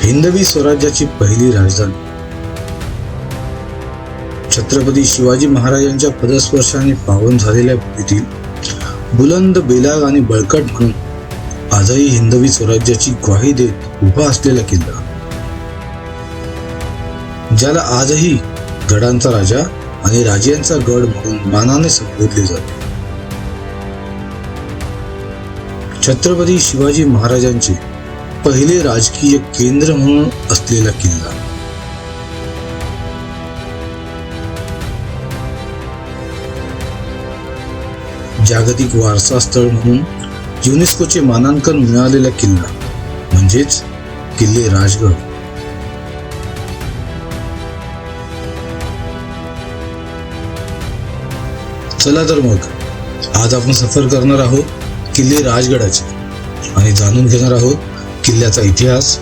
हिंदवी स्वराज्याची पहिली राजधानी छत्रपती शिवाजी महाराजांच्या पदस्पर्शाने पावन झालेल्या भूमीतील बुलंद, बेलाग आणि बळकट म्हणून आजही हिंदवी स्वराज्याची ग्वाही देत उभा असलेला किल्ला, ज्याला आजही गडांचा राजा आणि राजांचा गड म्हणून मानाने संबोधले जाते. छत्रपती शिवाजी महाराजांचे पहिले राजकीय केंद्र म्हणून असलेला किल्ला. जागतिक वारसा स्थळ म्हणून युनेस्कोचे मानांकन मिळालेला किल्ला म्हणजेच किल्ले राजगड. चला तर मग आज आपण सफर करणार आहोत किल्ले राजगडाचे आणि जाणून घेणार आहोत किल्ल्याचा इतिहास,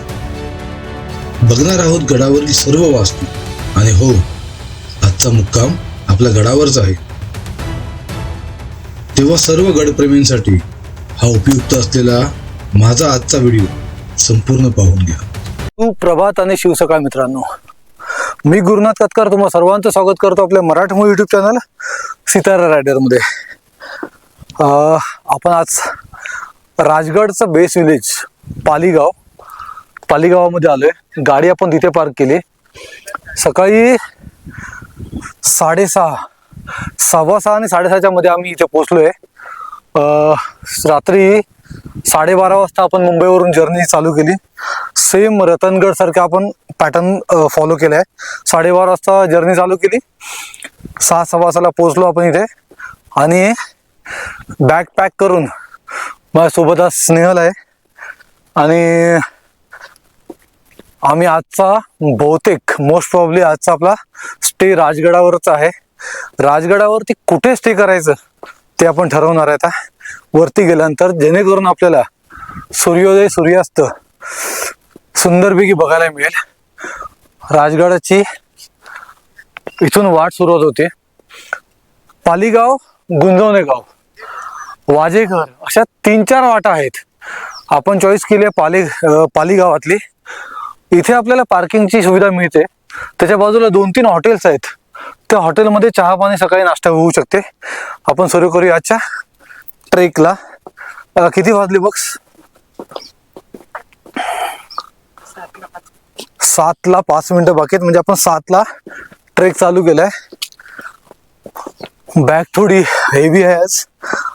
बघणार आहोत गडावरील सर्व वास्तू आणि हो, आजचा मुक्काम आपल्या गडावरच आहे. तेव्हा सर्व गडप्रेमींसाठी हा उपयुक्त असलेला माझा आजचा व्हिडिओ संपूर्ण पाहून घ्या. सुप्रभात आणि शिवसकाळ मित्रांनो, मी गुरुनाथ कतकर तुम्हा सर्वांचं स्वागत करतो आपल्या मराठी मूवी युट्यूब चॅनल सितारा रायडर मध्ये. आपण आज राजगडचं बेस विलेज पालीगावामध्ये आलोय. गाडी आपण तिथे पार्क केली. सकाळी 6:30 6:15 आणि 6:30च्या मध्ये आम्ही इथे पोहोचलोय. रात्री 12:30 वाजता आपण मुंबईवरून जर्नी चालू केली. सेम रतनगड सारखा आपण पॅटर्न फॉलो केलाय. 12:30 वाजता जर्नी चालू केली. 6:15 पोहोचलो आपण इथे आणि बॅग पॅक करून माझ्यासोबत आज स्नेहल आहे आणि आम्ही आजचा बहुतेक मोस्ट प्रॉब्ली आजचा आपला स्टे राजगडावरच आहे. राजगडावरती कुठे स्टे करायचं ते आपण ठरवणार आहे आता वरती गेल्यानंतर, जेणेकरून आपल्याला सूर्योदय सूर्यास्त सुंदरपैकी बघायला मिळेल. राजगडाची इथून वाट सुरुवात होते. पालीगाव, गुंजवणे गाव, वाजेघर अशा 3-4 वाटा आहेत. आपण चॉईस केली आहे पालीगावातली. इथे आपल्याला पार्किंगची सुविधा मिळते. त्याच्या बाजूला 2-3 हॉटेल्स आहेत. त्या हॉटेलमध्ये चहा पाणी सकाळी नाश्ता होऊ शकते. आपण सुरू करूया आजच्या ट्रेकला. किती वाजले बघ? 7ला 5 मिनिटं बाकी आहेत. म्हणजे आपण 7ला ट्रेक चालू केलाय. बॅग थोडी हेवी आहे आज.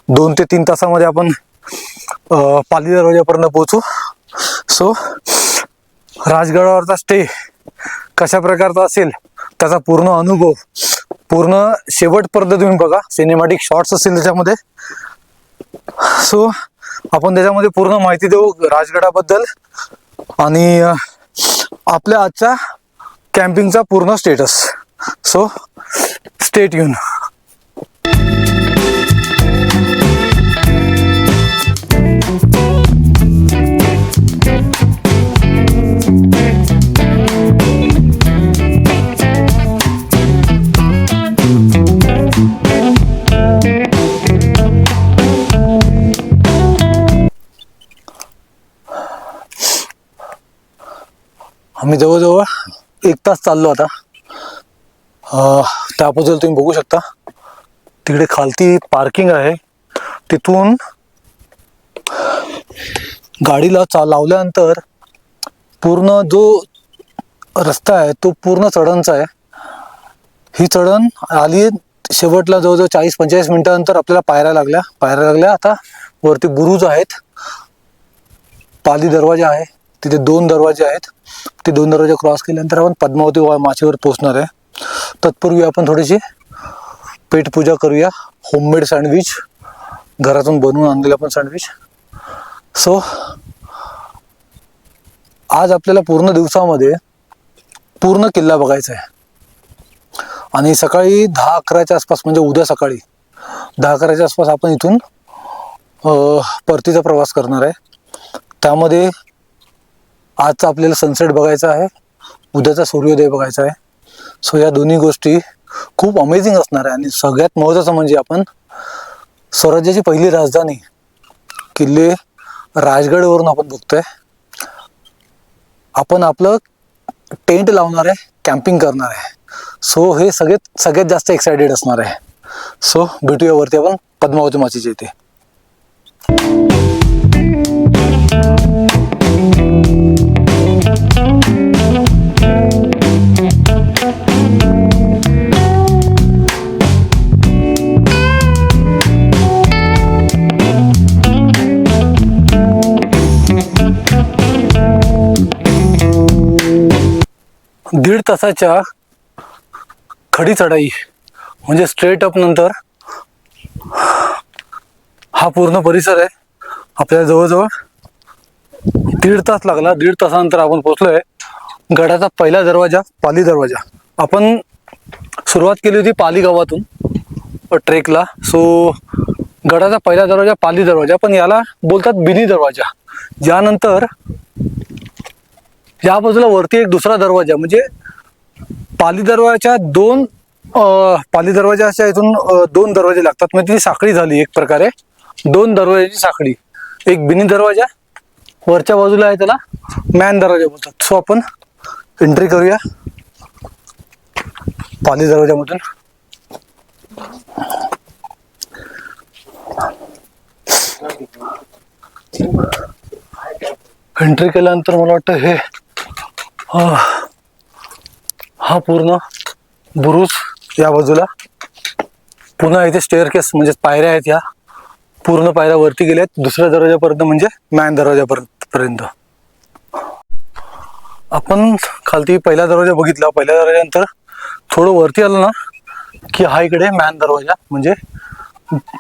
2 ते 3 तासामध्ये आपण पाली दरवाजापर्यंत पोहोचू. सो राजगडावरचा स्टे कशा प्रकारचा असेल त्याचा पूर्ण अनुभव पूर्ण शेवटपर्यंत तुम्ही बघा. सिनेमॅटिक शॉर्ट्स असतील त्याच्यामध्ये. सो आपण त्याच्यामध्ये पूर्ण माहिती देऊ राजगडाबद्दल आणि आपल्या आजच्या कॅम्पिंगचा पूर्ण स्टेटस. So stay tune. आम्ही जवळजवळ 1 तास चाललो आता. त्याबद्दल तुम्ही बघू शकता तिकडे खालती पार्किंग आहे. तिथून गाडीला लावल्यानंतर पूर्ण जो रस्ता आहे तो पूर्ण चढणचा आहे. ही चढण आली शेवटला जवळजवळ 40-45 मिनिटानंतर आपल्याला पायऱ्या लागल्या. आता वरती बुरुज आहेत. पाली दरवाजा आहे. तिथे 2 दरवाजे आहेत. ते 2 दरवाजे क्रॉस केल्यानंतर आपण पद्मावती माचीवर पोहोचणार आहे. तत्पूर्वी आपण थोडीशी पेटपूजा करूया. होममेड सँडविच घरातून बनवून आणलेलं आपण सँडविच. सो आज आपल्याला पूर्ण दिवसामध्ये पूर्ण किल्ला बघायचा आहे आणि सकाळी 10-11च्या आसपास म्हणजे उद्या सकाळी 10-11च्या आसपास आपण इथून परतीचा प्रवास करणार आहे. त्यामध्ये आजचा आपल्याला सनसेट बघायचा आहे, उद्याचा सूर्योदय बघायचा आहे. सो या दोन्ही गोष्टी खूप अमेझिंग असणार आहे. आणि सगळ्यात महत्त्वाचं म्हणजे आपण स्वराज्याची पहिली राजधानी किल्ले राजगडवरून आपण बघतोय. आपण आपलं टेंट लावणार आहे, कॅम्पिंग करणार आहे. सो हे सगळ्यात जास्त एक्सायटेड असणार आहे. सो भेटूया वरती आपण पद्मावती माचीच्या इथे. दीड तासाच्या खडी चढाई म्हणजे स्ट्रेट अप नंतर हा पूर्ण परिसर आहे. आपल्याला जवळजवळ 1.5 तास लागला. 1.5 तासानंतर आपण पोहोचलोय गडाचा पहिला दरवाजा, पाली दरवाजा. आपण सुरुवात केली होती पाली गावातून ट्रेकला. सो गडाचा पहिला दरवाजा पाली दरवाजा, पण याला बोलतात बिनी दरवाजा. यानंतर या बाजूला वरती एक दुसरा दरवाजा, म्हणजे पाली दरवाजाच्या इथून 2 दरवाजे लागतात. म्हणजे ती साखळी झाली एक प्रकारे, 2 दरवाजाची साखळी. एक बिनी दरवाजा, वरच्या बाजूला आहे त्याला मॅन दरवाजा बोलतात. सो आपण एंट्री करूया पाली दरवाजामधून. एंट्री केल्यानंतर मला वाटतं हे हा पूर्ण बुरुज, या बाजूला पुन्हा इथे स्टेअरकेस म्हणजे पायऱ्या आहेत. या पूर्ण पायऱ्या वरती गेल्यात दुसऱ्या दरवाजापर्यंत, म्हणजे मॅन दरवाजापर्यंत. आपण खालती पहिला दरवाजा बघितला. पहिल्या दरवाजानंतर थोडं वरती आलं ना की हा इकडे मॅन दरवाजा, म्हणजे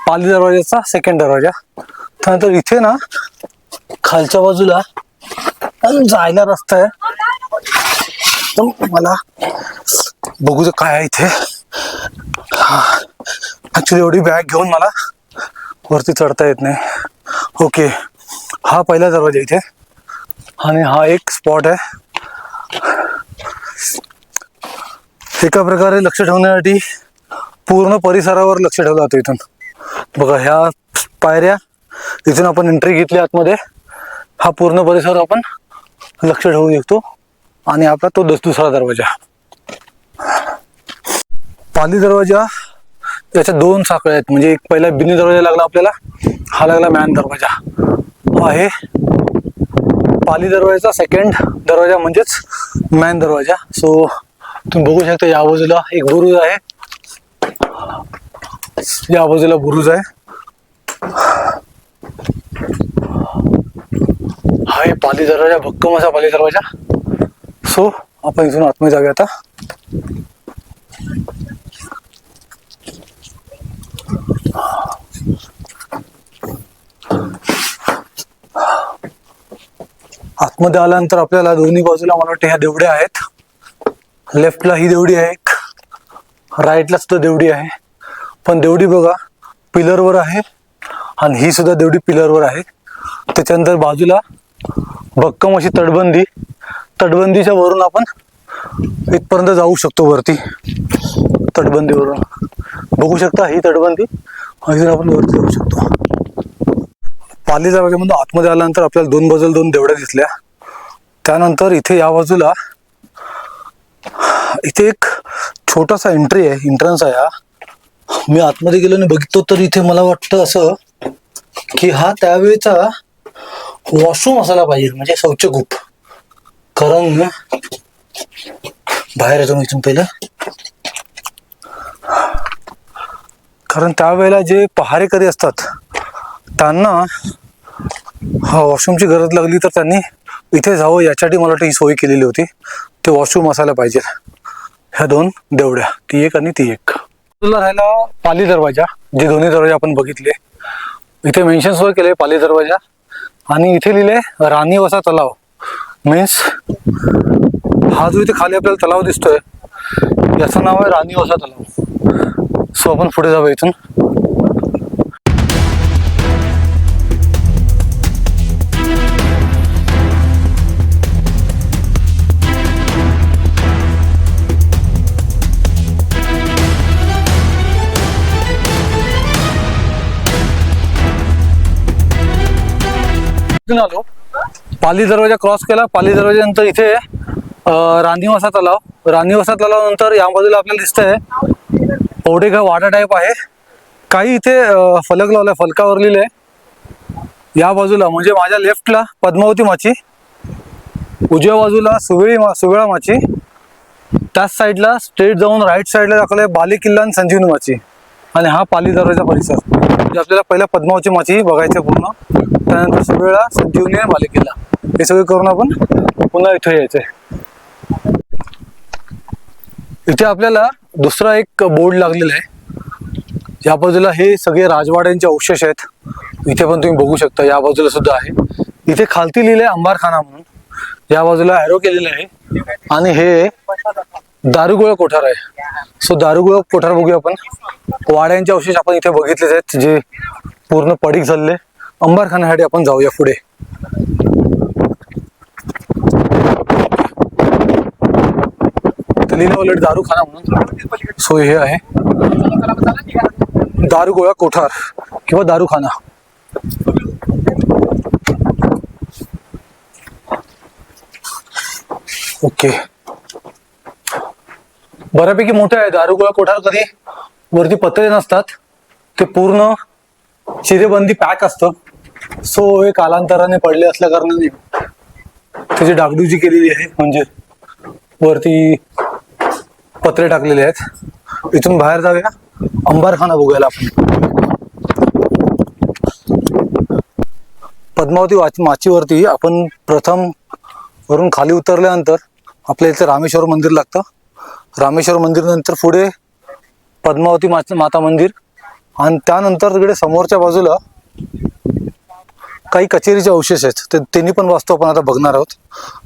पाली दरवाजाचा सेकंड दरवाजा. त्यानंतर इथे ना खालच्या बाजूला जायला रस्ता आहे. तर मला बघू काय आहे इथे. ऍक्च्युली एवढी बॅग घेऊन मला वरती चढता येत नाही. ओके, हा पहिला दरवाजा इथे, आणि हा एक स्पॉट आहे. एका प्रकारे लक्ष ठेवण्यासाठी पूर्ण परिसरावर लक्ष ठेवलं जातं. इथून बघा ह्या पायऱ्या, इथून आपण एंट्री घेतली आतमध्ये. हा पूर्ण परिसर आपण लक्ष ठेवू शकतो. आणि आपला तो दुसरा दरवाजा पाली दरवाजा. याच्या 2 साखळ्या आहेत, म्हणजे एक पहिला बिनी दरवाजा लागला आपल्याला, हा लागला मॅन दरवाजा. हा आहे पाली दरवाजाचा सेकंड दरवाजा, म्हणजेच मॅन दरवाजा. सो तुम्ही बघू शकता या बाजूला एक बुरुज आहे, या बाजूला बुरुज आहे. हा आहे पाली दरवाजा, भक्कम असा पाली दरवाजा. सो आपण इथून आतमध्ये जाऊया आता. आतमध्ये आल्यानंतर आपल्याला दोन्ही बाजूला मला वाटतं ह्या देवड्या आहेत. लेफ्टला ही देवडी आहे, राईटला सुद्धा देवडी आहे. पण देवडी बघा पिलरवर आहे, आणि ही सुद्धा देवडी पिलरवर आहे. त्याच्यानंतर बाजूला भक्कम अशी तटबंदी, तटबंदीच्या वरून आपण इथपर्यंत जाऊ शकतो वरती. तटबंदीवरून बघू शकता ही तटबंदी, इथून आपण वरती जाऊ शकतो. पाली दरवाजामध्ये आतमध्ये आल्यानंतर आपल्याला 2 बाजूला 2 देवड्या दिसल्या. त्यानंतर इथे या बाजूला इथे एक छोटासा एंट्रन्स आहे. मी आतमध्ये गेलो आणि बघितलो तर इथे मला वाटतं असं की हा त्यावेळेचा वॉशरूम असायला पाहिजे, म्हणजे शौचकूप. कारण बाहेर येतो मी इथून पहिलं. कारण त्यावेळेला जे पहारेकरी असतात त्यांना वॉशरूमची गरज लागली तर त्यांनी इथे जावं, याच्यासाठी मला वाटतं ही सोय केलेली होती. ते वॉशरूम असायला पाहिजे. ह्या 2 देवड्या, ती एक आणि ती एक. राहिला पाली दरवाजा, जे दोन्ही दरवाजे आपण बघितले. इथे मेन्शन सोय केले पाली दरवाजा, आणि इथे लिहिले राणीवसा तलाव. मीन्स हा जो इथे खाली आपल्याला तलाव दिसतोय याचं नाव आहे राणीवसा तलाव. सो आपण पुढे जाऊया इथून. आलो पाली दरवाजा क्रॉस केला. पाली दरवाजानंतर इथे राणीवसा तलाव. राणीवसा तलाव नंतर या बाजूला आपल्याला दिसतंय पौडेगाव वाडा टाईप आहे. काही इथे फलक लावलाय, फलकावर लिहिलंय. या बाजूला म्हणजे माझ्या लेफ्टला पद्मावती माची, उजव्या बाजूला सुवेळा माची, त्याच साईडला स्ट्रेट जाऊन राईट साईडला दाखवलंय बाले किल्ला आणि संजीवनी माची. आणि हा पाली दरवाजा परिसर. म्हणजे आपल्याला पहिला पद्मावती माची बघायचं पूर्ण, त्यानंतर सुवेळा, संजीवनी आणि बाले किल्ला हे सगळे करून आपण पुन्हा इथे यायचंय. इथे आपल्याला दुसरा एक बोर्ड लागलेला आहे. या बाजूला हे सगळे राजवाड्यांचे अवशेष आहेत. इथे पण तुम्ही बघू शकता. या बाजूला सुद्धा आहे. इथे खालती लिहिलंय अंबारखाना म्हणून. या बाजूला ॲरो केलेलं आहे. आणि हे दारुगोळा कोठार आहे. सो दारुगोळा कोठार बघूया आपण. वाड्यांचे अवशेष आपण इथे बघितलेच आहेत जे पूर्ण पडीक झालेले. अंबारखान्यासाठी आपण जाऊया पुढे. लिहिलं उलट दारूखाना म्हणून. सो हे आहे दारुगोळा कोठार किंवा दारूखाना. ओके, बऱ्यापैकी मोठे आहे दारुगोळा कोठार. कधी वरती पत्रे नसतात, ते पूर्ण चिरेबंदी पॅक असतं. सो हे कालांतराने पडले असल्या कारणाने त्याची डागडुजी केलेली आहे. म्हणजे वरती पत्रे टाकलेले आहेत. इथून बाहेर जाऊया, अंबारखाना बघायला आपण. पद्मावती माचीवरती आपण प्रथम वरून खाली उतरल्यानंतर आपल्या इथे रामेश्वर मंदिर लागतं. रामेश्वर मंदिर नंतर पुढे पद्मावती माता मंदिर, आणि त्यानंतर तिकडे समोरच्या बाजूला काही कचेरीचे अवशेष आहेत. त्यांनी पण वास्तू आपण आता बघणार आहोत.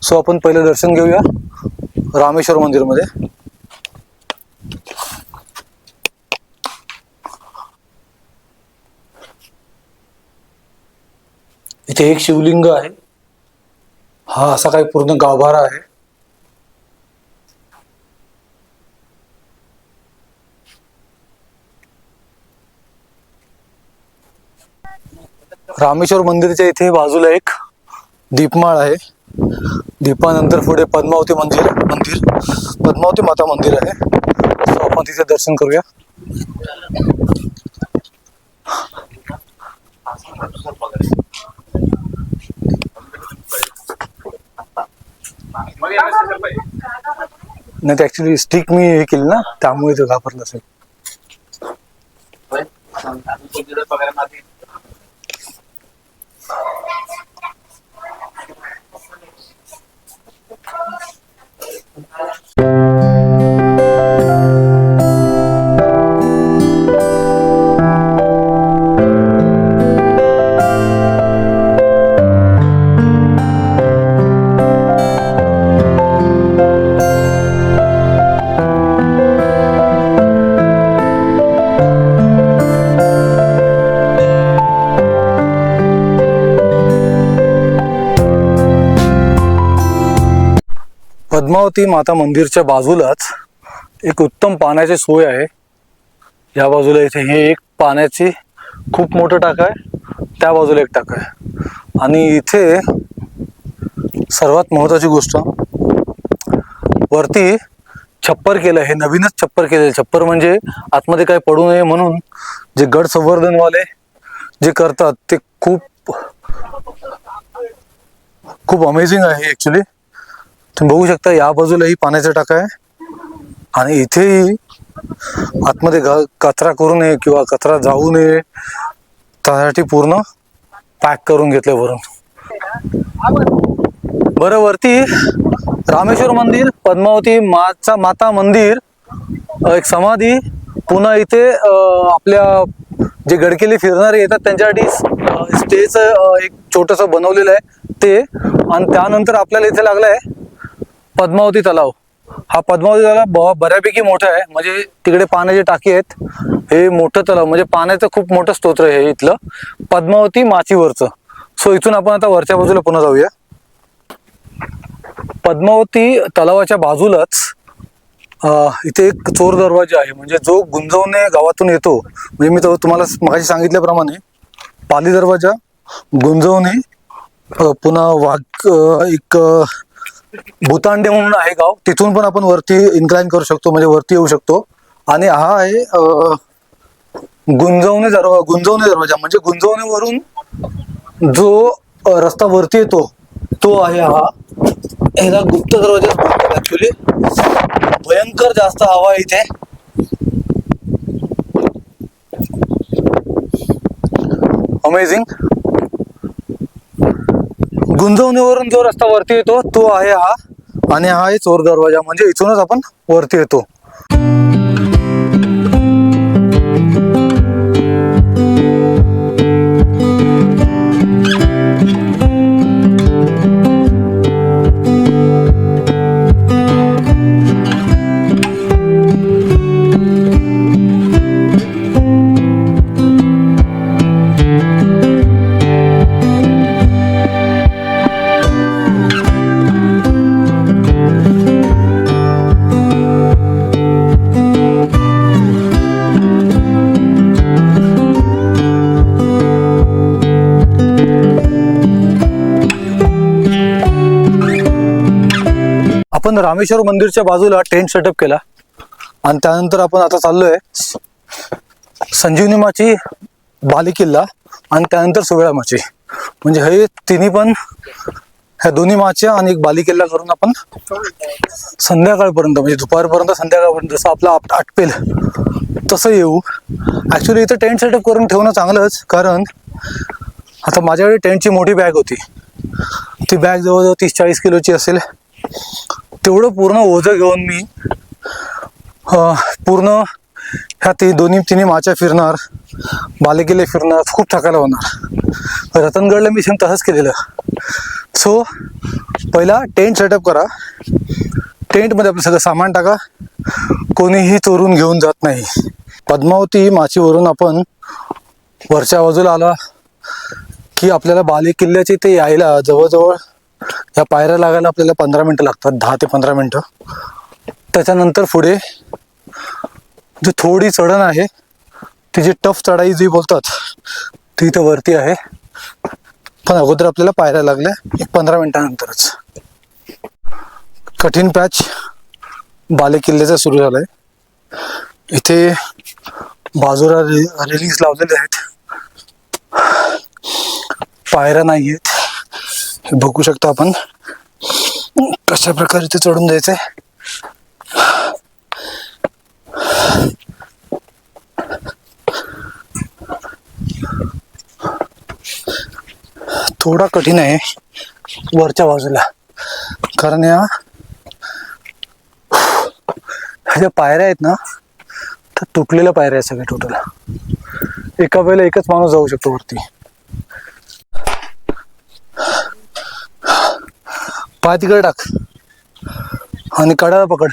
सो आपण पहिलं दर्शन घेऊया रामेश्वर मंदिरमध्ये. इथे एक शिवलिंग आहे. हा असा काही पूर्ण गाभारा आहे. रामेश्वर मंदिरच्या इथे बाजूला एक दीपमाळ आहे. दीपानंतर पुढे पद्मावती पद्मावती माता मंदिर आहे. सो आपण तिथे दर्शन करूया. नाही, ऍक्च्युली स्टिक मी हे केली ना, त्यामुळे तो घाबरला असेल. पद्मावती माता मंदिरच्या बाजूलाच एक उत्तम पाण्याची सोय आहे. या बाजूला इथे हे एक पाण्याची खूप मोठं टाक आहे, त्या बाजूला एक टाक आहे. आणि इथे सर्वात महत्त्वाची गोष्ट, वरती छप्पर केलं आहे. नवीनच छप्पर केलेलं. छप्पर म्हणजे आतमध्ये काय पडू नये म्हणून जे गड संवर्धनवाले जे करतात ते खूप अमेझिंग आहे ऍक्च्युली. तुम्ही बघू शकता या बाजूला ही पाण्याचा टाका आहे आणि इथेही आतमध्ये कचरा करू नये किंवा कचरा जाऊ नये त्यासाठी पूर्ण पॅक करून घेतले वरून. बरं, वरती रामेश्वर मंदिर, पद्मावती माता मंदिर, एक समाधी, पुन्हा इथे आपल्या जे गडकिल्ले फिरणारे येतात त्यांच्यासाठी स्टेचं एक छोटंसं बनवलेलं आहे ते. आणि त्यानंतर आपल्याला इथे लागलाय पद्मावती तलाव. हा पद्मावती तलाव बऱ्यापैकी मोठा आहे. म्हणजे तिकडे पाण्याची टाकी आहेत. हे मोठं तलाव म्हणजे पाण्याचं खूप मोठं स्तोत्र आहे हे इथलं पद्मावती माचीवरचं. सो इथून आपण आता वरच्या बाजूला पुन्हा जाऊया. पद्मावती तलावाच्या बाजूलाच इथे एक चोर दरवाजा आहे. म्हणजे जो गुंजवणे गावातून येतो, म्हणजे मी तुम्हाला मगाशी सांगितल्याप्रमाणे पाली दरवाजा, गुंजवणे पुन्हा एक भूतांडे म्हणून आहे गाव, तिथून पण आपण वरती इन्क्लाइन करू शकतो, म्हणजे वरती येऊ शकतो. आणि हा आहे गुंजवणे दरवाजा, म्हणजे गुंजवणेवरून जो रस्ता वरती येतो तो आहे हा. ह्याला गुप्त दरवाजा म्हणतात ऍक्च्युली. भयंकर जास्त हवा आहे इथे. अमेझिंग. गुंजवणीवरून जो रस्ता वरती येतो तो आहे हा. आणि हा आहे चोर दरवाजा, म्हणजे इथूनच आपण वरती येतो. आपण रामेश्वर मंदिरच्या बाजूला टेंट सेटअप केला आणि त्यानंतर आपण आता चाललोय संजीवनी माची, बाली किल्ला आणि त्यानंतर सुवेळा माची. म्हणजे हे तिन्ही पण, ह्या दोन्ही माच्या आणि एक बाली किल्ला करून आपण संध्याकाळपर्यंत, म्हणजे दुपारपर्यंत संध्याकाळपर्यंत जसं आपलं आटपेल तसं येऊ. ऍक्च्युली इथं टेंट सेटअप करून ठेवणं चांगलंच, कारण आता माझ्याकडे टेंटची मोठी बॅग होती. ती बॅग जवळजवळ 30-40 किलोची असेल. तेवढं पूर्ण ओझं घेऊन मी पूर्ण ह्या तिन्ही माच्या फिरणार, बालेकिल्ले फिरणार, खूप थकायला होणार. रतनगडला मी सेम तसंच केलेलं. सो पहिला टेंट सेटअप करा. टेंटमध्ये आपलं सगळं सामान टाका, कोणीही चोरून घेऊन जात नाही. पद्मावती माचीवरून आपण वरच्या बाजूला आला की आपल्याला बाले किल्ल्याचे इथे यायला जवळजवळ या पायऱ्या लागायला आपल्याला 15 मिनटं लागतात, 10 ते 15 मिनटं. त्याच्यानंतर पुढे जी थोडी चढण आहे, ती जी टफ चढाई जी बोलतात ती इथं वरती आहे. पण अगोदर आपल्याला पायऱ्या लागल्या 15 मिनिटांनंतरच. कठीण पॅच बाले किल्ल्याचा सुरू झालाय. इथे बाजूला रेलिंग्स लावलेले आहेत, पायऱ्या नाही आहेत. हे बघू शकता आपण कशा प्रकारे इथे चढून जायचंय. थोडा कठीण आहे वरच्या बाजूला, कारण या ज्या पायऱ्या आहेत ना, तर तुटलेल्या पायऱ्या आहेत सगळ्या टोटल. एका वेळेला एकच माणूस जाऊ शकतो वरती. पाय तिकडे टाक आणि कडाला पकड.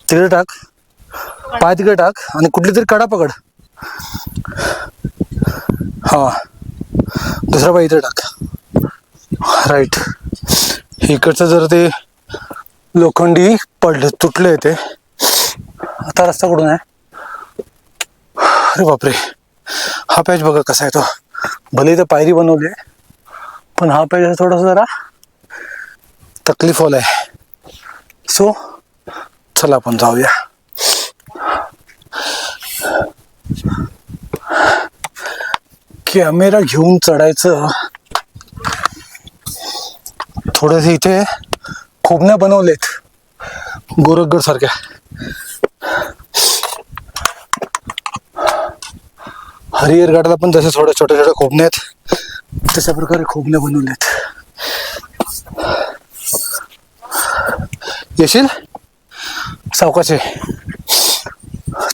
तिकडे टाक, पाय तिकडे टाक आणि कुठली तरी कडा पकड. हा, दुसरा पाय इथे टाक. राईट. इकडचं जर ते लोखंडी तुटले ते. आता रस्ता कुठून आहे? अरे बापरे, हा पॅच बघा कसा आहे तो. भले इथं पायरी बनवली आहे, पण हा पॅच थोडासा जरा तकलीफ वाला आहे. सो चला आपण जाऊया. कॅमेरा घेऊन चढायचं. थोडस इथे खोबण्या बनवलेत गोरखगड सारख्या. हरिहरगडला पण जसे थोड्या छोट्या छोट्या खोबण्या आहेत, तशा प्रकारे खोबण्या बनवलेत. येशील सावकाशे.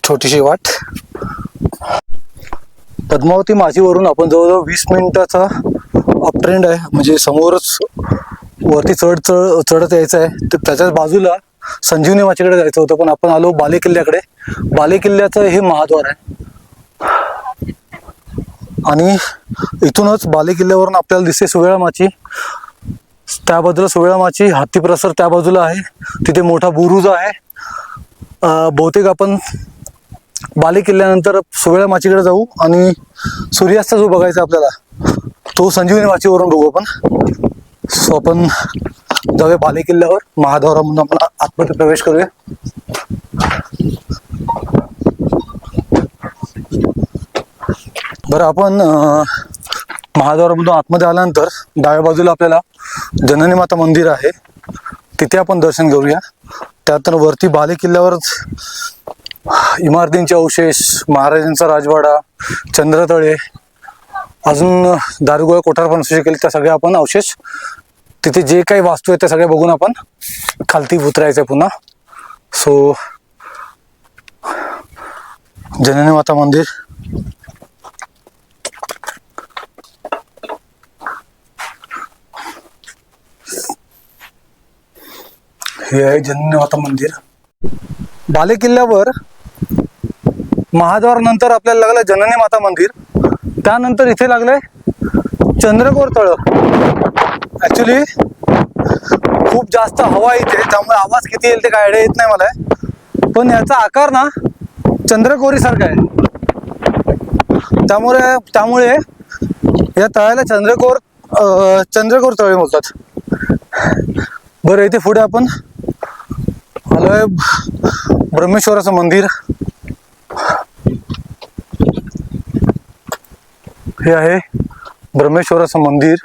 छोटीशी वाट. पद्मावती माचीवरून आपण जवळजवळ 20 मिनिटाचा अप ट्रेंड आहे, म्हणजे समोरच वरती चढत यायचं आहे. तर त्याच्याच बाजूला संजीवनी माचीकडे जायचं होतं, पण आपण आलो बाले किल्ल्याकडे. बाले किल्ल्याचं हे महाद्वार आहे आणि इथूनच बाले किल्ल्यावरून आपल्याला दिसते सुवेळा माची. त्या बाजूला सुवेळा माची, हत्ती प्रसर त्या बाजूला आहे. तिथे मोठा बुरुज आहे. बहुतेक आपण बाले किल्ल्यानंतर सुवेळा माचीकडे जाऊ आणि सूर्यास्त जो बघायचा आपल्याला तो संजीवनी माचीवरून बघू आपण. सो आपण जाऊया बाले किल्ल्यावर, महाद्वारामधून आपण आतमध्ये प्रवेश करूया. बरं, आपण महाद्वारामधून आतमध्ये आल्यानंतर डाव्या बाजूला आपल्याला जननी माता मंदिर आहे, तिथे आपण दर्शन घेऊया. त्यानंतर वरती बाले किल्ल्यावरच इमारतींचे अवशेष, महाराजांचा राजवाडा, चंद्रतळे, अजून दारुगोळा कोठार पण असू शकेल, त्या सगळ्या आपण अवशेष, तिथे जे काही वास्तू आहेत त्या सगळ्या बघून आपण खालती उतरायचं पुन्हा. सो जननी माता मंदिर, हे आहे जननी माता मंदिर. बाले किल्ल्यावर महाद्वार नंतर आपल्याला लागलं जननी माता मंदिर, त्यानंतर इथे लागलंय चंद्रकोर तळ. ऍक्च्युली खूप जास्त हवा इथे, त्यामुळे आवाज किती येईल ते काय आयडिया येत नाही मला, पण याचा आकार ना चंद्रकोरी सारखा आहे. त्यामुळे या तळ्याला चंद्रकोर तळे बोलतात. बरं, इथे पुढे आपण आलोय ब्रह्मेश्वराचं मंदिर. हे आहे ब्रह्मेश्वराचं मंदिर,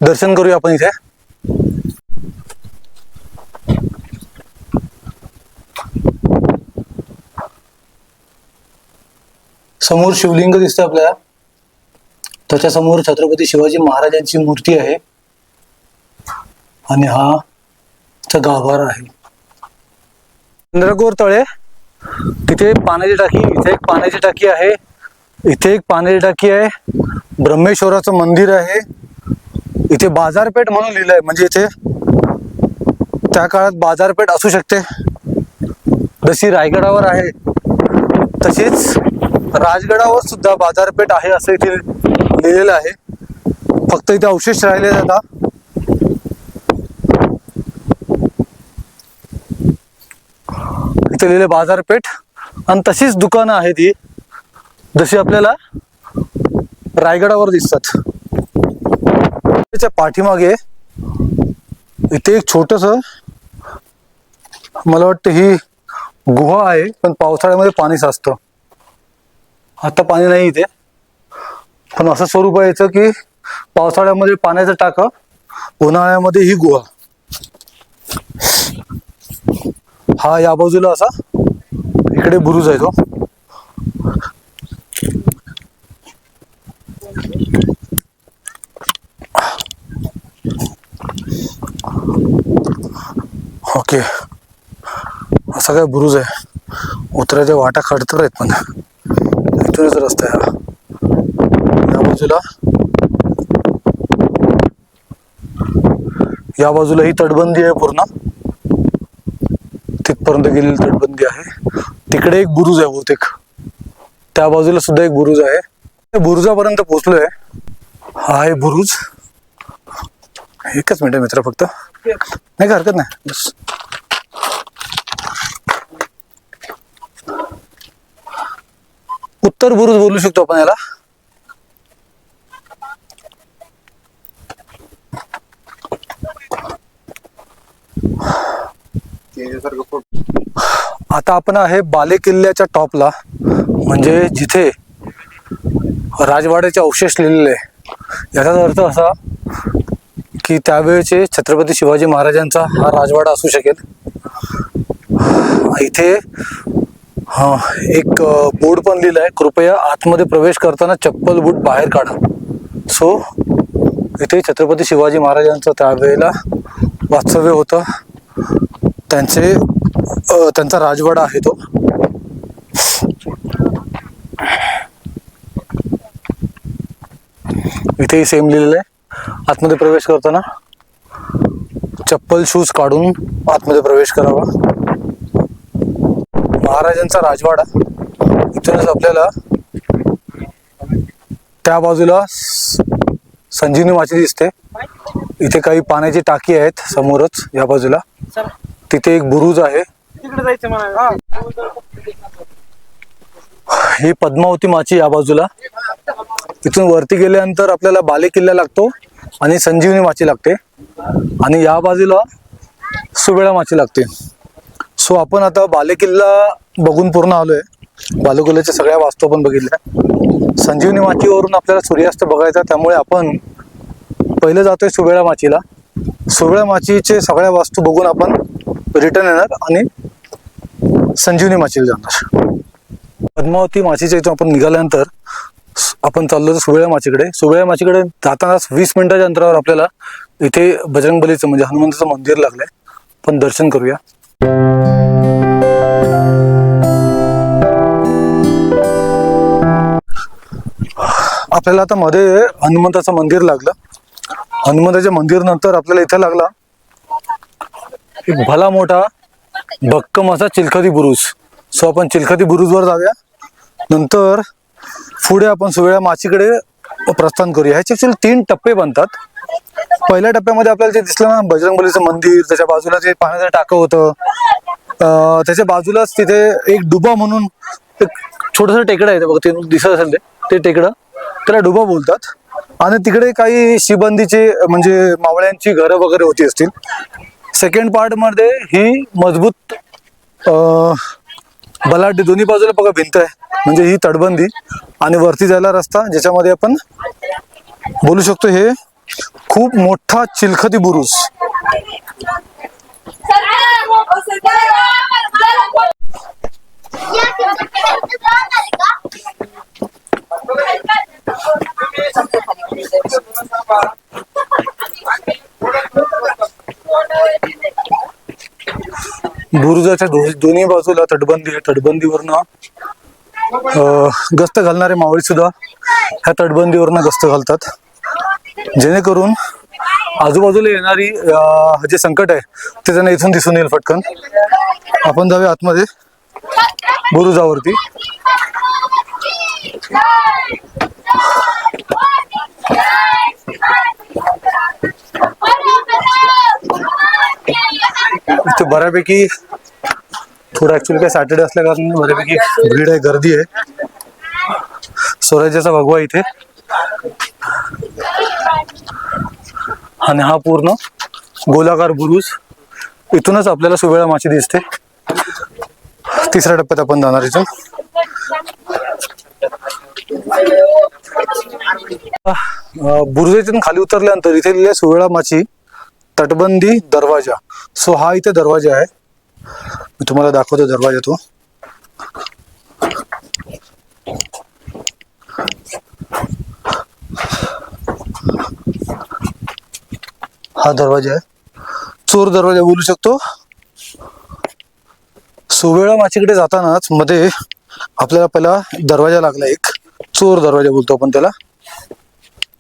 दर्शन करूया आपण इथे. समोर शिवलिंग दिसतं आपल्याला, त्याच्या समोर छत्रपती शिवाजी महाराजांची मूर्ती आहे आणि हा गाभारा आहे. चंद्रकोर तळे, तिथे पाण्याची टाकी, इथे एक पाण्याची टाकी आहे, इथे एक पाण्याची टाकी आहे, ब्रह्मेश्वराचं मंदिर आहे, इथे बाजारपेठ म्हणून लिहिलंय, म्हणजे इथे त्या काळात बाजारपेठ असू शकते. जशी रायगडावर आहे तशीच राजगडावर सुद्धा बाजारपेठ आहे असं इथे लिहिलेलं आहे. फक्त इथे अवशेष राहिले आता. इथे लिहिले बाजारपेठ, आणि तशीच दुकानं आहेत ही जशी आपल्याला रायगडावर दिसतात. त्याच्या पाठीमागे इथे एक छोटस, मला वाटतं ही गुहा आहे, पण पावसाळ्यामध्ये पाणी साचतं. आता पाणी नाही इथे, पण असं स्वरूप आहे याचं की पावसाळ्यामध्ये पाण्याचं टाकं, उन्हाळ्यामध्ये ही गुहा. हा या बाजूला असा इकडे बुरुज आहे तो. ओके, असा काय बुरुज आहे. उतरायच्या वाटा खडतर आहेत, पण इथूनच रस्ता आहे हा. या बाजूला ही तटबंदी आहे पूर्ण, तिथपर्यंत गेलेली तटबंदी आहे. तिकडे एक बुरुज आहे बहुतेक, त्या बाजूला सुद्धा एक बुरुज आहे. बुरुजापर्यंत पोहोचलोय. हा आहे बुरुज. एकच मिनिट मित्र, फक्त नाही का, हरकत नाही, बस. उत्तर बुरुज बोलू शकतो आपण याला. आता आपण आहे बाले किल्ल्याच्या टॉपला, म्हणजे जिथे राजवाड्याचे अवशेष लिहिलेले आहे. याचा अर्थ असा की त्यावेळेचे छत्रपती शिवाजी महाराजांचा हा राजवाडा असू शकेल. इथे एक बोर्ड पण लिहिलाय, कृपया आतमध्ये प्रवेश करताना चप्पल बूट बाहेर काढा. सो इथे छत्रपती शिवाजी महाराजांचं त्यावेळेला वास्तव्य होतं, त्यांचा राजवाडा आहे तो. इथेही सेम लिहिलेलं आहे, आतमध्ये प्रवेश करताना चप्पल शूज काढून आतमध्ये प्रवेश करावा. महाराजांचा राजवाडा इथूनच आपल्याला त्या बाजूला संजीवनी माची दिसते. इथे काही पाण्याची टाकी आहेत समोरच या बाजूला. तिथे एक बुरुज आहे. ही पद्मावती माची या बाजूला. इथून वरती गेल्यानंतर आपल्याला बाले किल्ला लागतो आणि संजीवनी माची लागते आणि या बाजूला सुवेळा माची लागते. सो आपण आता बाले किल्ला बघून पूर्ण आलोय. बाले किल्ल्याच्या सगळ्या वास्तू आपण बघितल्या. संजीवनी माचीवरून आपल्याला सूर्यास्त बघायचा, त्यामुळे आपण पहिलं जातोय सुवेळा माचीला. सुवेळा माचीचे सगळ्या वास्तू बघून आपण रिटर्न येणार आणि संजीवनी माचीला जाणार. पद्मावती माचीच्या इथून आपण निघाल्यानंतर आपण चाललो सुवेळा माचीकडे. सुवेळा माचीकडे जातानाच 20 मिनिटाच्या अंतरावर आपल्याला इथे बजरंगबलीचं म्हणजे हनुमंताचं मंदिर लागलंय. पण दर्शन करूया. आपल्याला आता मध्ये हनुमंताचं मंदिर लागलं. हनुमंताच्या मंदिर नंतर आपल्याला इथे लागला एक भला मोठा भक्कम असा चिलखती बुरुज. सो आपण चिलखती बुरुजवर जाऊया. नंतर पुढे आपण सुवेळा माचीकडे प्रस्थान करूया. ह्याचे ऍक्च्युअली 3 टप्पे बनतात. पहिल्या टप्प्यामध्ये आपल्याला जे दिसलं ना बजरंगबलीचं मंदिर, त्याच्या बाजूला जे पाण्याचं टाकं होतं, त्याच्या बाजूलाच तिथे एक डुबा म्हणून एक छोटंसं टेकडं आहे बघा, ते दिसत असेल ते टेकडं, त्याला डुबा बोलतात. आणि तिकडे काही शिबंदीचे म्हणजे मावळ्यांची घरं वगैरे होती असतील. सेकंड पार्ट मध्ये ही मजबूत बलाढ्य दोन्ही बाजूला बघा भिंत आहे, म्हणजे ही तटबंदी आणि वरती जायला रस्ता, ज्याच्यामध्ये आपण बोलू शकतो हे खूप मोठा चिलखती बुरुज. बुरुजाच्या दोन्ही बाजूला तटबंदी आहे. तटबंदीवरनं गस्त घालणारे मावळी सुद्धा ह्या तटबंदीवरनं गस्त घालतात, जेणेकरून आजूबाजूला येणारी जे संकट आहे ते त्यांना इथून दिसून येईल पटकन. आपण जाऊया आतमध्ये बुरुजावरती. इथे बऱ्यापैकी थोडं ऍक्च्युअली काय सॅटर्डे असल्या कारण बऱ्यापैकी भीड आहे, गर्दी आहे. स्वराज्याचा भगवा इथे आणि हा पूर्ण गोलाकार बुरुज. इथूनच आपल्याला सुवेळा माची दिसते. तिसऱ्या टप्प्यात आपण जाणार इथून. बुरुजातून खाली उतरल्यानंतर इथे लिहिलंय सुवेळा माची तटबंदी दरवाजा. सो हा इथे दरवाजा आहे, मी तुम्हाला दाखवतो दरवाजा तो. हा दरवाजा आहे, चोर दरवाजा बोलू शकतो. सुवेळा माचीकडे जातानाच मध्ये आपल्याला पहिला दरवाजा लागला, एक चोर दरवाजा बोलतो आपण त्याला.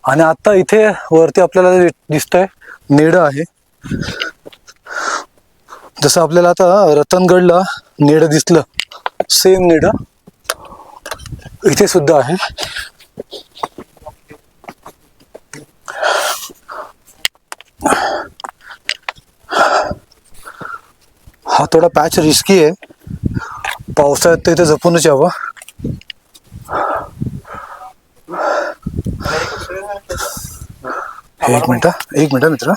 आणि आता इथे वरती आपल्याला दिसतंय नेड आहे. जसं आपल्याला आता रतनगडला नेड दिसलं, सेम नेड इथे सुद्धा आहे. हा थोडा पॅच रिस्की आहे, पावसाळ्यात तर इथे जपूनच यावं. एक मिनिट मित्र.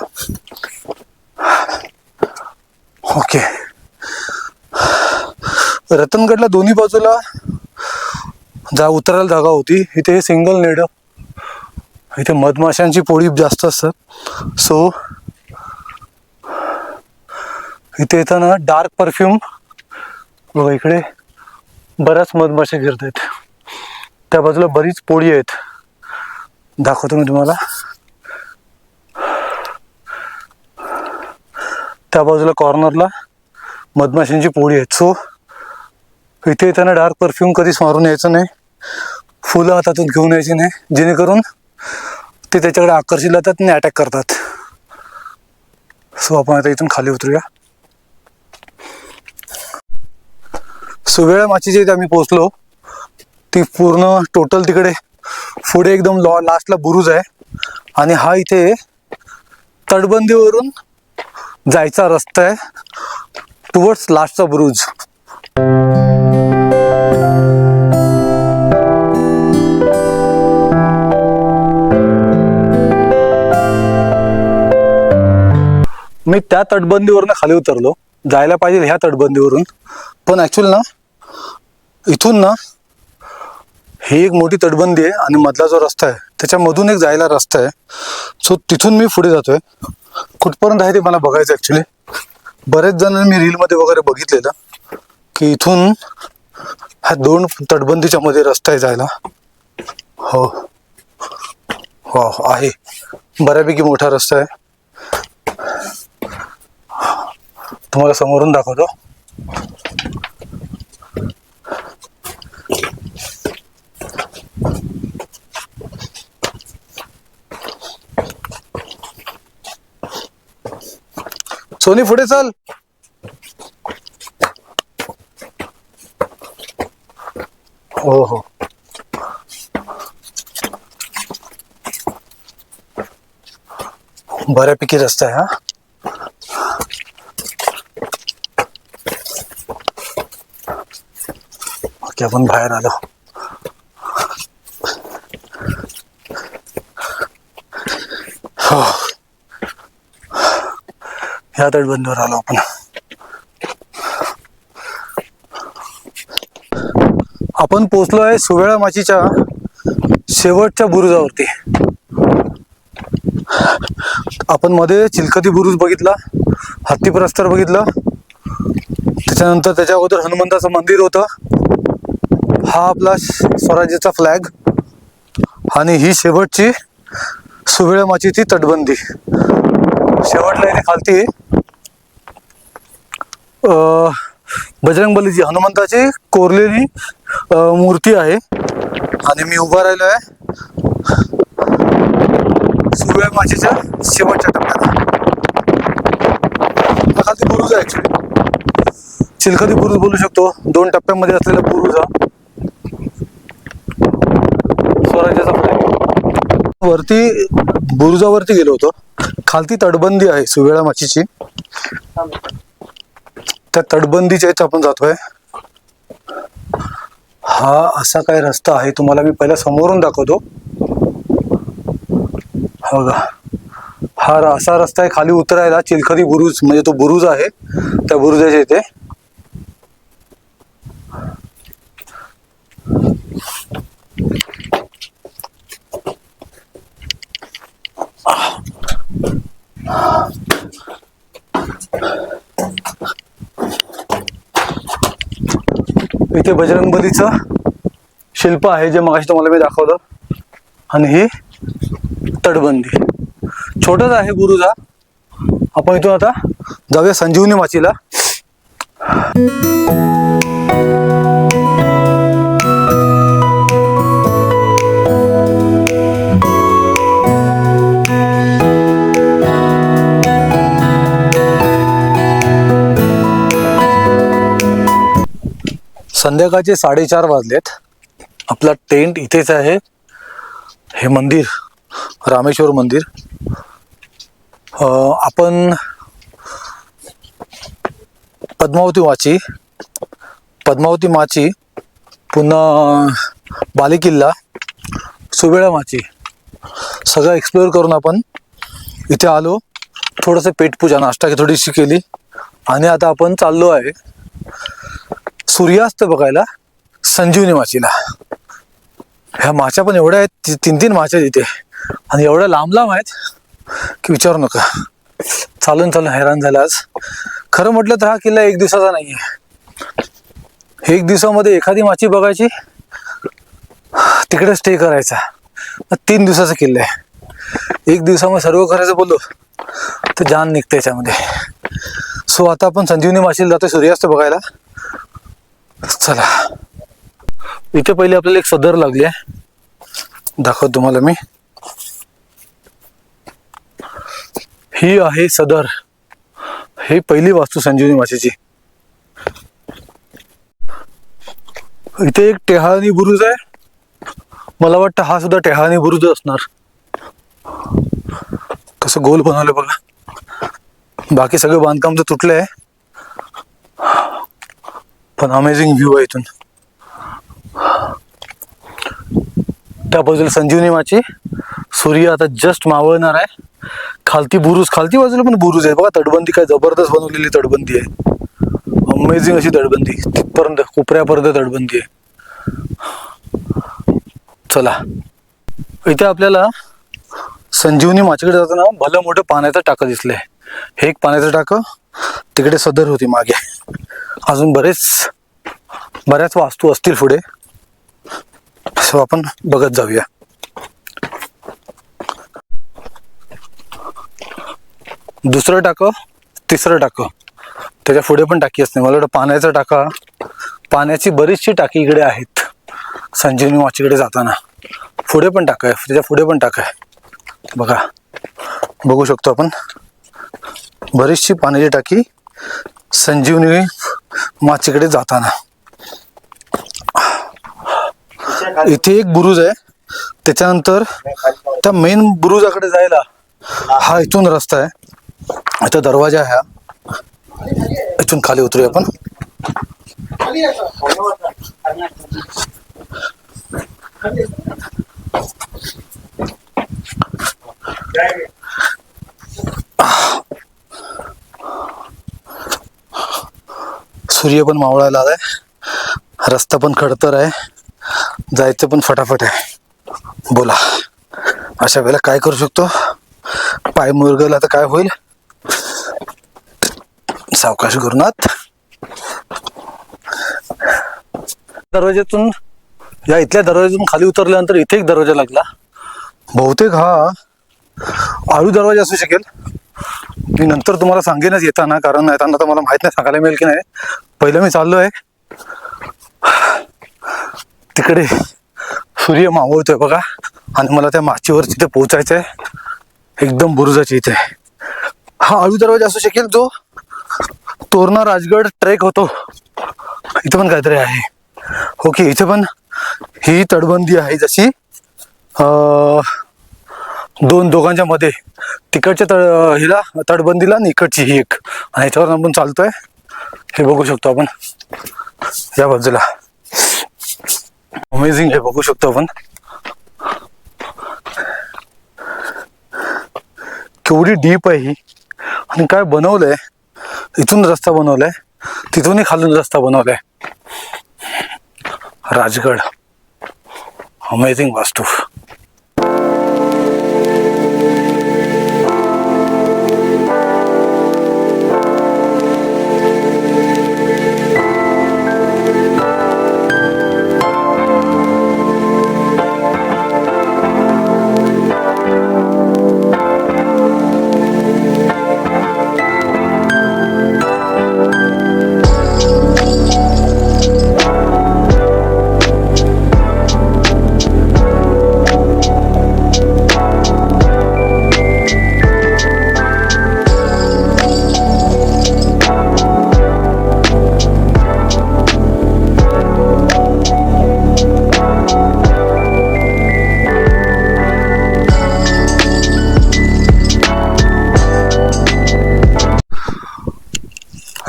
ओके, रतनगडला दोन्ही बाजूला उतरायला जागा होती. इथे सिंगल नेड, इथे मधमाशांची पोळी जास्त असतात. सो इथे येताना डार्क परफ्यूम बघा, इकडे बऱ्याच मधमाशा गिरत आहेत. त्या बाजूला बरीच पोळी आहेत, दाखवतो मी तुम्हाला. त्या बाजूला कॉर्नरला मधमाशांची पोळी आहेत. सो इथे येताना डार्क परफ्यूम कधीच मारून यायचं नाही, फुलं हातातून घेऊन यायची नाही, जेणेकरून ते त्याच्याकडे आकर्षित होतात आणि अटॅक करतात. सो आपण आता इथून खाली उतरूया. सुवेळा माचीच्या इथे आम्ही पोहोचलो. ती पूर्ण टोटल तिकडे पुढे एकदम लास्टला बुरुज आहे आणि हा इथे तटबंदीवरून जायचा रस्ता आहे टुवर्ड्स लास्टचा बुरुज. मी त्या तटबंदीवरनं खाली उतरलो, जायला पाहिजे ह्या तटबंदीवरून, पण ऍक्च्युअल ना इथून ना ही एक मोठी तटबंदी आहे आणि मधला जो रस्ता आहे त्याच्यामधून एक जायला रस्ता आहे. सो तिथून मी पुढे जातोय. कुठपर्यंत आहे ते मला बघायचं ऍक्च्युली. बरेच जण मी रीलमध्ये वगैरे बघितलेलं की इथून ह्या 2 तटबंदीच्या मध्ये रस्ता आहे जायला. हो हो आहे, बऱ्यापैकी मोठा रस्ता आहे. तुम्हाला समोरून दाखवतो. सोनी पुढे चल. हो हो, बऱ्यापैकी रस्ता आहे हा. ओके, आपण बाहेर आलो. हो, ह्या तटबंदीवर आलो आपण. आपण पोचलोय सुवेळा माचीच्या शेवटच्या बुरुजावरती. आपण मध्ये चिलखती बुरुज बघितला, हत्ती प्रस्तर बघितलं, त्याच्यानंतर त्याच्या अगोदर हनुमंताचं मंदिर होतं. हा आपला स्वराज्याचा फ्लॅग आणि ही शेवटची सुवेळा माचीची तटबंदी. शेवटला इथे खालती बजरंगबलीची हनुमंताची कोरलेली मूर्ती आहे आणि मी उभा राहिलो आहे सुवेळा माचीच्या शेवटच्या टप्प्यात. खालती बुरुज आहे ऍक्च्युली, चिलखती बुरुज बोलू शकतो. 2 टप्प्यामध्ये असलेला बुरुज हा स्वराज्याचा फ्लॅग. वरती बुरुजावरती गेलो होतो. खालती तटबंदी आहे सुवेळा माचीची, त्या तटबंदीच्या इथे आपण जातोय. हा असा काय रस्ता आहे, तुम्हाला मी पहिला समोरून दाखवतो. हो का, हा असा रस्ता आहे खाली उतरायला. चिलखती बुरुज म्हणजे तो बुरुज आहे, त्या बुरुजाच्या इथे. इथे बजरंगबलीचं शिल्प आहे जे मगाशी तुम्हाला मी दाखवलं. आणि ही तटबंदी, छोटाच आहे बुरुज हा. आपण इथून आता जाऊया संजीवनी माचीला. संध्याकाळचे 4:30 वाजलेत. आपला टेंट इथेच आहे. हे मंदिर रामेश्वर मंदिर. आपण पद्मावती माची, पुन्हा बालेकिल्ला, सुवेळा माची सगळं एक्सप्लोअर करून आपण इथे आलो. थोडंसं पेटपूजा, नाश्ता थोडीशी केली आणि आता आपण चाललो आहे सूर्यास्त बघायला संजीवनी माचीला. ह्या माच्या पण एवढ्या आहेत, 3 माच्या तिथे, आणि एवढ्या लांब लांब आहेत की विचारू नका. चालून हैराण झालं आज. खरं म्हटलं तर हा किल्ला 1 दिवसाचा नाही आहे. 1 दिवसामध्ये एखादी माची बघायची, तिकडे स्टे करायचा. 3 दिवसाचा किल्ला आहे. 1 दिवसामध्ये सर्व करायचं बोललो तर जान निघते याच्यामध्ये. सो आता आपण संजीवनी माचीला जातोय सूर्यास्त बघायला. चला, इथे पहिले आपल्याला एक सदर लागली आहे, दाखवतो तुम्हाला मी. ही आहे सदर. ही पहिली वास्तू संजीवनी माचीची. इथे एक टेहाळणी बुरुज आहे. मला वाटतं हा सुद्धा टेहाळणी बुरुज असणार. कसं गोल बनवलं बघा. बाकी सगळं बांधकाम तर तुटलंय, पण अमेझिंग व्ह्यू आहे इथून. त्या बाजूला संजीवनी माची. सूर्य आता जस्ट मावळणार आहे खालती बाजूला पण बुरुज आहे बघा. तटबंदी काय जबरदस्त बनवलेली तटबंदी आहे. अमेझिंग अशी तटबंदी, तिथपर्यंत कोपऱ्यापर्यंत तटबंदी आहे. चला, इथे आपल्याला संजीवनी माचीकडे जाताना भलं मोठं पाण्याचं टाकं दिसलंय. हे एक पाण्याचं टाकं, तिकडे सदर होती मागे. अजून बऱ्याच वास्तू असतील पुढे, असं आपण बघत जाऊया. दुसरं टाकं, तिसरं टाकं, त्याच्या पुढे पण टाकी असते. मला वाटतं पाण्याचा टाका, पाण्याची बरीचशी टाकी इकडे आहेत संजीवनी माचीकडे जाताना. पुढे पण टाका आहे, त्याच्या पुढे पण टाका आहे बघा. बघू शकतो आपण बरीचशी पाण्याची टाकी संजीवनी माचीकडे जाताना. इथे एक बुरुज आहे, त्याच्यानंतर त्या मेन बुरुजाकडे जायला हा इथून रस्ता आहे. इथं दरवाजा आहे, इथून खाली उतरूया आपण. सूर्य पण मावळायला आलाय, रस्ता पण खडतर आहे, जायचं पण फटाफट आहे. बोला, अशा वेळेला काय करू शकतो? पाय मुरगळला तर काय होईल? सावकाश गुरुनाथ. दरवाज्यातून, या इथल्या दरवाज्यातून खाली उतरल्यानंतर इथे एक दरवाजा लागला. बहुतेक हा आळू दरवाजा असू शकेल. मी नंतर तुम्हाला सांगेनच येताना, कारण येताना तर मला माहित नाही सांगायला मिळेल की नाही. पहिलं मी चाललोय, तिकडे सूर्य मावळतोय बघा, आणि मला त्या माचीवर तिथे पोहोचायचंय, एकदम बुरुजाची इथे. हा आळू दरवाजा असू शकेल, जो तोरणा राजगड ट्रेक होतो. इथे पण काहीतरी आहे. ओके, इथे पण ही तटबंदी आहे जशी दोघांच्या मध्ये, तिकडच्या हिला तटबंदीला आणि इकडची ही एक, आणि याच्यावर आपण चालतोय. हे बघू शकतो आपण या बाजूला. अमेझिंग हे बघू शकतो आपण. केवढी डीप आहे ही, आणि काय बनवलंय. इथून रस्ता बनवलाय, तिथूनही खालून रस्ता बनवलाय. राजगड, अमेझिंग वास्तू.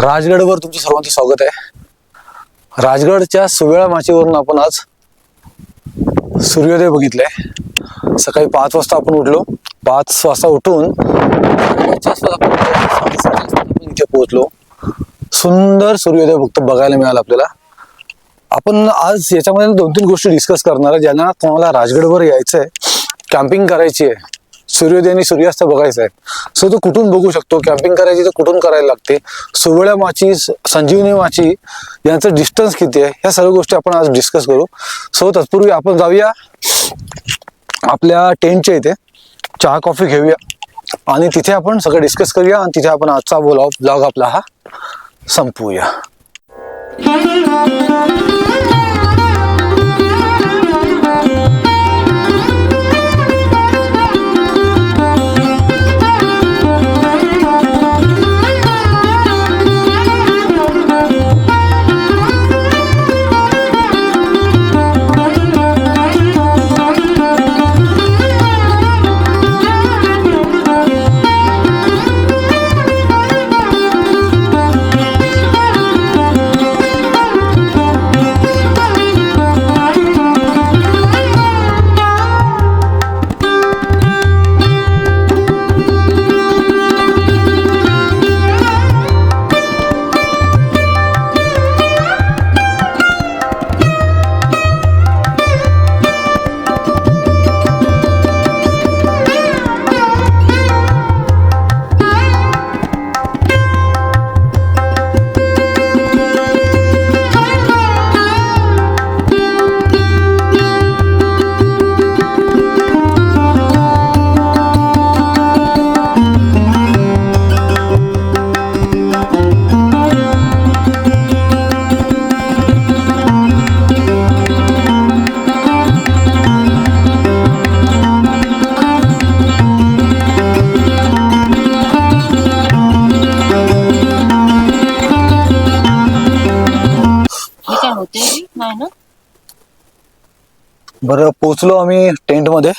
राजगडवर तुमचं सर्वांचं स्वागत आहे. राजगडच्या सुवेळा माचीवरून आपण आज सूर्योदय बघितलाय. सकाळी 5 वाजता आपण उठलो. 5 वाजता उठून 5 वाजता आपण इथे पोहोचलो. सुंदर सूर्योदय फक्त बघायला मिळाला आपल्याला. आपण आज याच्यामध्ये 2-3 गोष्टी डिस्कस करणार आहे. ज्यांना कोणाला राजगडवर यायचंय, कॅम्पिंग करायची आहे, सूर्योदय आणि सूर्यास्त बघायचा आहे, सो तो कुठून बघू शकतो, कॅम्पिंग करायची तर कुठून करायला लागते, सुवेळा माची, संजीवनी माची यांचं डिस्टन्स किती आहे, ह्या सर्व गोष्टी आपण आज डिस्कस करू. सो तत्पूर्वी आपण जाऊया आपल्या टेंटच्या इथे, चहा कॉफी घेऊया आणि तिथे आपण सगळं डिस्कस करूया आणि तिथे आपण आजचा ब्लॉग आपला हा संपवूया. बरं, पोचलो आम्ही टेंट मध्ये.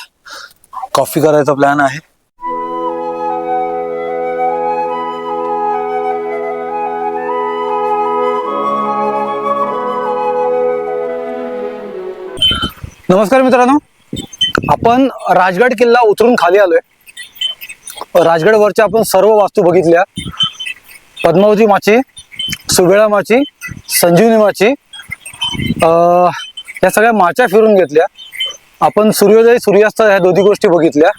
कॉफी करायचा प्लॅन आहे. नमस्कार मित्रांनो, आपण राजगड किल्ला उतरून खाली आलोय. राजगडवरच्या आपण सर्व वास्तू बघितल्या. पद्मावती माची, सुबेळा माची, संजीवनी माची, या सगळ्या माच्या फिरून घेतल्या. आपण सूर्योदय सूर्यास्त ह्या दोन्ही गोष्टी बघितल्या.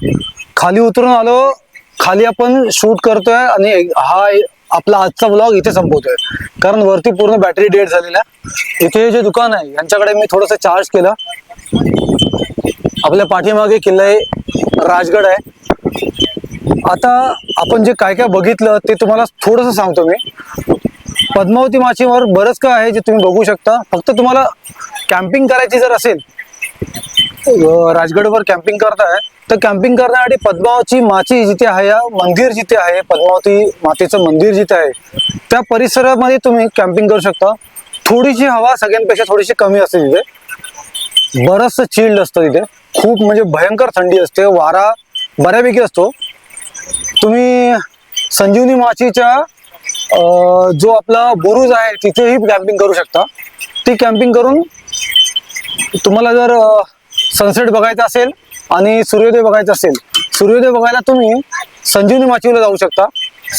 खाली उतरून आलो. खाली आपण शूट करतोय आणि हा आपला आजचा ब्लॉग इथे संपवतोय, कारण वरती पूर्ण बॅटरी डेड झालेला. इथे जे दुकान आहे यांच्याकडे मी थोडंसं चार्ज केलं. आपल्या पाठीमागे किल्ला आहे, राजगड आहे. आता आपण जे काय काय बघितलं ते तुम्हाला थोडंसं सांगतो मी. पद्मावती माचीवर बरंच काय आहे जे तुम्ही बघू शकता. फक्त तुम्हाला कॅम्पिंग करायची जर असेल, राजगडवर कॅम्पिंग करताय तर कॅम्पिंग करण्यासाठी पद्मावती माची जिथे आहे, मंदिर जिथे आहे, पद्मावती मातेचं मंदिर जिथे आहे त्या परिसरामध्ये तुम्ही कॅम्पिंग करू शकता. थोडीशी हवा सगळ्यांपेक्षा थोडीशी कमी असते तिथे. बरंचसं चिल्ड असतं तिथे. खूप म्हणजे भयंकर थंडी असते. वारा बऱ्यापैकी असतो. तुम्ही संजीवनी माचीच्या जो आपला बुरुज आहे तिथेही कॅम्पिंग करू शकता. ती कॅम्पिंग करून तुम्हाला जर सनसेट बघायचा असेल आणि सूर्योदय बघायचा असेल, सूर्योदय बघायला तुम्ही संजीवनी माचीवर जाऊ शकता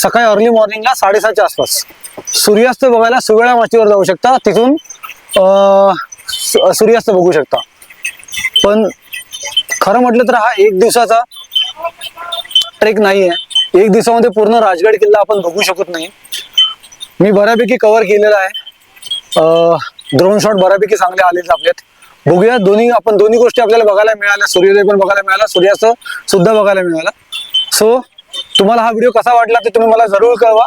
सकाळी अर्ली मॉर्निंगला 7:30च्या आसपास. सूर्यास्त बघायला सुबेळा माचीवर जाऊ शकता, तिथून सूर्यास्त बघू शकता. पण खरं म्हटलं तर हा एक दिवसाचा ट्रेक नाही आहे. एक दिवसामध्ये पूर्ण राजगड किल्ला आपण बघू शकत नाही. मी बऱ्यापैकी कव्हर केलेला आहे. ड्रोन शॉट बऱ्यापैकी चांगले आलेत आपल्यात. बघूया, दोन्ही गोष्टी आपल्याला बघायला मिळाल्या. सूर्योदय पण बघायला मिळाला, सूर्यास्त सुद्धा बघायला मिळाला. सो तुम्हाला हा व्हिडिओ कसा वाटला ते तुम्ही मला जरूर कळवा.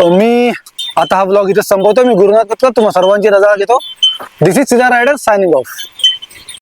मी आता हा ब्लॉग इथे संपवतो. मी गुरुनाथ पत्कर तुम्हा सर्वांची रजा घेतो. दिस इज सीधा रायडर सायनिंग ऑफ.